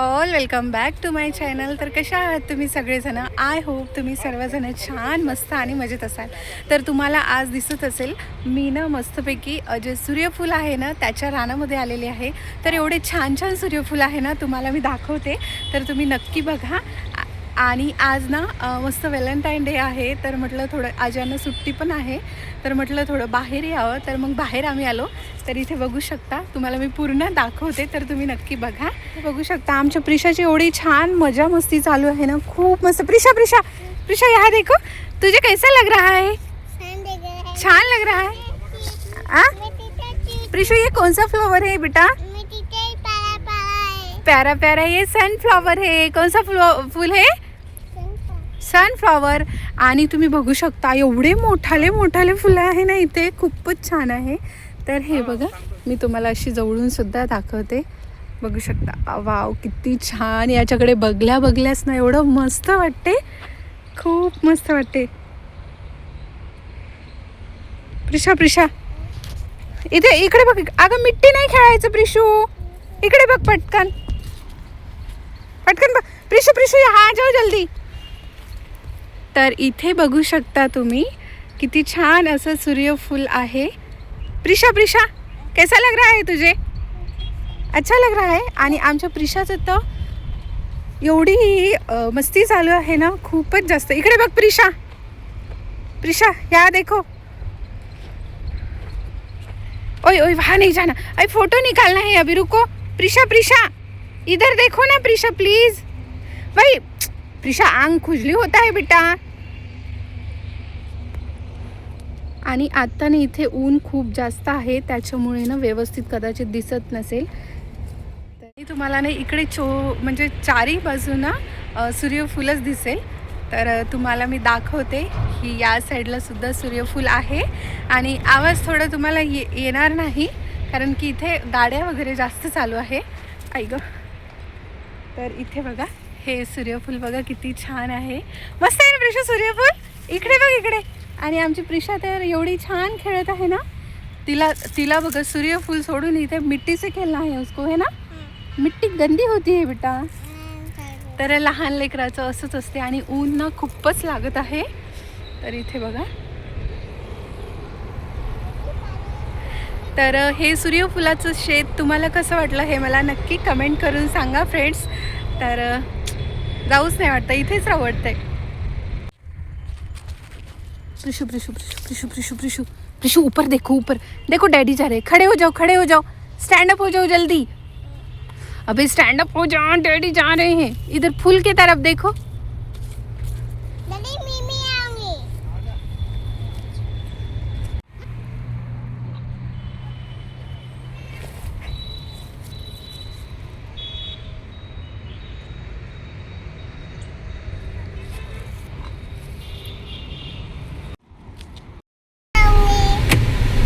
All, welcome back to my channel. तर कशा आहात तुम्ही सगळेजण? आय होप तुम्ही सर्वजण छान मस्त आणि मजेत असाल. तर तुम्हाला आज दिसत असेल मी ना मस्तपैकी जे सूर्यफूल आहे ना त्याच्या रानामध्ये आलेले आहे. तर एवढे छान छान सूर्यफूल आहे ना तुम्हाला मी दाखवते, तर तुम्ही नक्की बघा. आणि आज ना मस्त व्हॅलेंटाईन डे आहे, तर म्हटलं थोडं आज यांना सुट्टी पण आहे, तर म्हटलं थोडं बाहेर यावं. तर मग बाहेर आम्ही आलो. तर इथे बघू शकता, तुम्हाला मी पूर्ण दाखवते, तर तुम्ही नक्की बघा. बघू शकता आमच्या प्रिशाची एवढी छान मजा मस्ती चालू आहे ना, खूप मस्त. प्रिशा प्रिशा प्रिशा यहाँ देखो, तुझे कैसा लग रहा है? छान लग रहा है आ? प्रिशु ये कौन सा फ्लावर है बेटा? प्यारा प्यारा ये सनफ्लावर है. कौन सा फूल है? सनफ्लावर. आणि तुम्ही बघू शकता एवढे मोठाले मोठाले फुलं आहे ना इथे, खूपच छान आहे. तर हे बघा, मी तुम्हाला अशी जवळून सुद्धा दाखवते. बघू शकता, वाव किती छान. याच्याकडे बघल्याच ना एवढं मस्त वाटते, खूप मस्त वाटते. प्रिशा प्रिशा इथे इकडे बघ. अगं मिट्टी नाही खेळायचं प्रिशू, इकडे बघ पटकन पटकन बघ. प्रिशू प्रिशू हा जाओ जल्दी. तर इथे बघू शकता तुम्ही किती छान असं सूर्यफूल आहे. प्रिशा प्रिशा कैसा लग रहा है तुझे? अच्छा लग रहा है. आणि आमच्या प्रिशाचं तर एवढी मस्ती चालू आहे ना, खूपच जास्त. इकडे बघ प्रिशा प्रिशा या देखो. ओए ओए वहाँ नहीं जाना, अरे फोटो निकालना है अभी, रुको. प्रिशा प्रिशा इधर देखो ना प्रिशा प्लीज. भाई प्रिशा आंग खुजली होता है बेटा. आणि आता ना इथे ऊन खूप जास्त आहे, त्याच्यामुळे ना व्यवस्थित कदाचित दिसत नसेल. तरी तुम्हाला ना इकडे म्हणजे चारही बाजूना सूर्यफूलच दिसेल. तर तुम्हाला मी दाखवते की या साईडला सुद्धा सूर्यफूल आहे. आणि आवाज थोडा तुम्हाला येणार नाही, कारण की इथे गाड्या वगैरे जास्त चालू आहे. ऐक, तर इथे बघा हे सूर्यफूल बघा किती छान आहे. मस्त आहे ना प्रिशा सूर्यफूल? इकडे बघ इकडे. आणि आमची प्रिशा तर एवढी छान खेळत आहे ना, तिला बघा सूर्यफूल सोडून इथे मिट्टी से खेळणं आहे उसको, है ना. मिट्टी गंदी होती है बेटा. तर लहान लेकराचं असंच असते. आणि ऊन ना खूपच लागत आहे. तर इथे बघा, तर हे सूर्यफुलाचं शेत तुम्हाला कसं वाटलं हे मला नक्की कमेंट करून सांगा फ्रेंड्स. तर जाऊच नाही वाटतं, इथेच आवडतंय. प्रिशु प्रिशु प्रिशु प्रिशु प्रिशु प्रिशु प्रिशु ऊपर देखो, ऊपर देखो, डैडी जा रहे. खड़े हो जाओ, खड़े हो जाओ, स्टैंड अप हो जाओ जल्दी. अबे स्टैंड अप हो जाओ, डैडी जा रहे हैं. इधर फूल की तरफ देखो.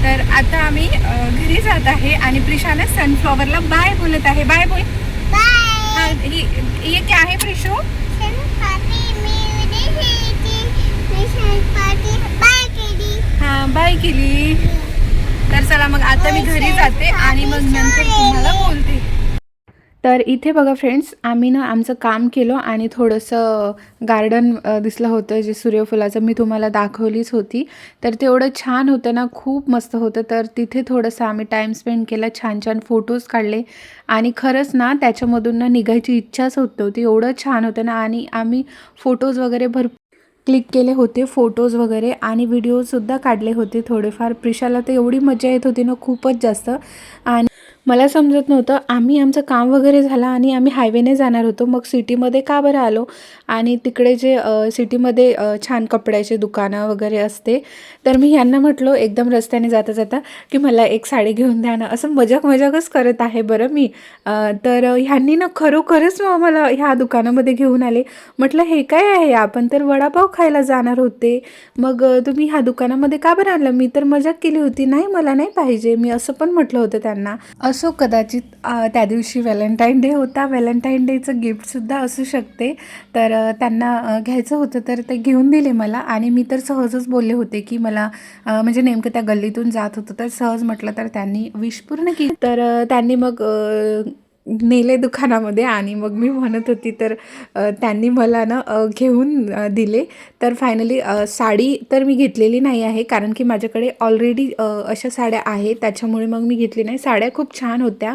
तर आता आम्ही घरी जात आहे आणि प्रिशाने सनफ्लॉवरला बाय बोलत आहे. बाय बोल. बाय. ये क्या है प्रिशू? हां बाय केली. तर चला मग आता मी घरी जाते आणि मग नंतर तुम्हाला बोलते. तर इथे बघा फ्रेंड्स, आम्ही ना आमचं काम केलं आणि थोडंसं गार्डन दिसलं होतं जे सूर्यफुलाचं मी तुम्हाला दाखवलीच होती. तर ते एवढं छान होतं ना, खूप मस्त होतं. तर तिथे थोडंसं आम्ही टाईम स्पेंड केला, छान छान फोटोज काढले. आणि खरंच ना त्याच्यामधून ना निघायची इच्छाच होत नव्हती, एवढं छान होतं ना. आणि आम्ही फोटोज वगैरे क्लिक केले होते, फोटोज वगैरे आणि व्हिडिओसुद्धा काढले होते थोडेफार. प्रिशाला तर एवढी मजा येत होती ना, खूपच जास्त. आणि मला समजत नव्हतं, आम्ही आमचं काम वगैरे झालं आणि आम्ही हायवेने जाणार होतो, मग सिटीमध्ये का बरं आलो. आणि तिकडे जे सिटीमध्ये छान कपड्याचे दुकानं वगैरे असते, तर मी ह्यांना म्हटलो एकदम रस्त्याने जाता जाता की मला एक साडी घेऊन द्या ना. असं मजाकच करत आहे बरं मी. तर ह्यांनी ना खरोखरच मला ह्या दुकानामध्ये घेऊन आले. म्हटलं हे काय आहे, आपण तर वडापाव खायला जाणार होते, मग तुम्ही ह्या दुकानामध्ये का बरं आणलं? मी तर मजाक केली होती, नाही मला नाही पाहिजे, मी असं पण म्हटलं होतं त्यांना. असो कदाचित त्या दिवशी व्हॅलेंटाईन डे होता, व्हॅलेंटाईन डेचं गिफ्टसुद्धा असू शकते. तर त्यांना घ्यायचं होतं तर ते घेऊन दिले मला. आणि मी तर सहजच बोलले होते की मला म्हणजे नेमकं त्या गल्लीतून जात होतं तर सहज म्हटलं, तर त्यांनी विश पूर्ण केली. तर त्यांनी मग नेले दुकानामध्ये आणि मग मी म्हणत होती तर त्यांनी मला ना घेऊन दिले. तर फायनली साडी तर मी घेतलेली नाही आहे, कारण की माझ्याकडे ऑलरेडी अशा साड्या आहेत, त्याच्यामुळे मग मी घेतली नाही. साड्या खूप छान होत्या.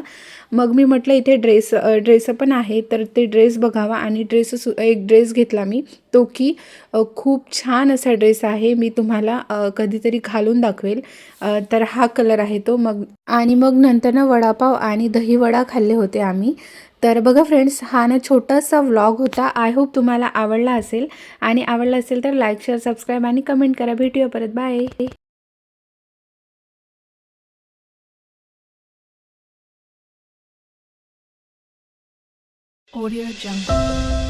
मग मी म्हटलं इथे ड्रेस पण आहे, तर ते ड्रेस बघावा आणि एक ड्रेस घेतला मी, तो की खूप छान असा ड्रेस आहे. मी तुम्हाला कधीतरी घालून दाखवेल. तर हा कलर आहे तो. आणि मग नंतर ना वडापाव आणि दहीवडा खाल्ले होते आम्ही. तर बघा फ्रेंड्स, हा ना छोटासा व्लॉग होता. आय होप तुम्हाला आवडला असेल, आणि आवडला असेल तर लाईक, शेअर, सबस्क्राईब आणि कमेंट करा. भेटूया परत. बाय. Audio Jungle.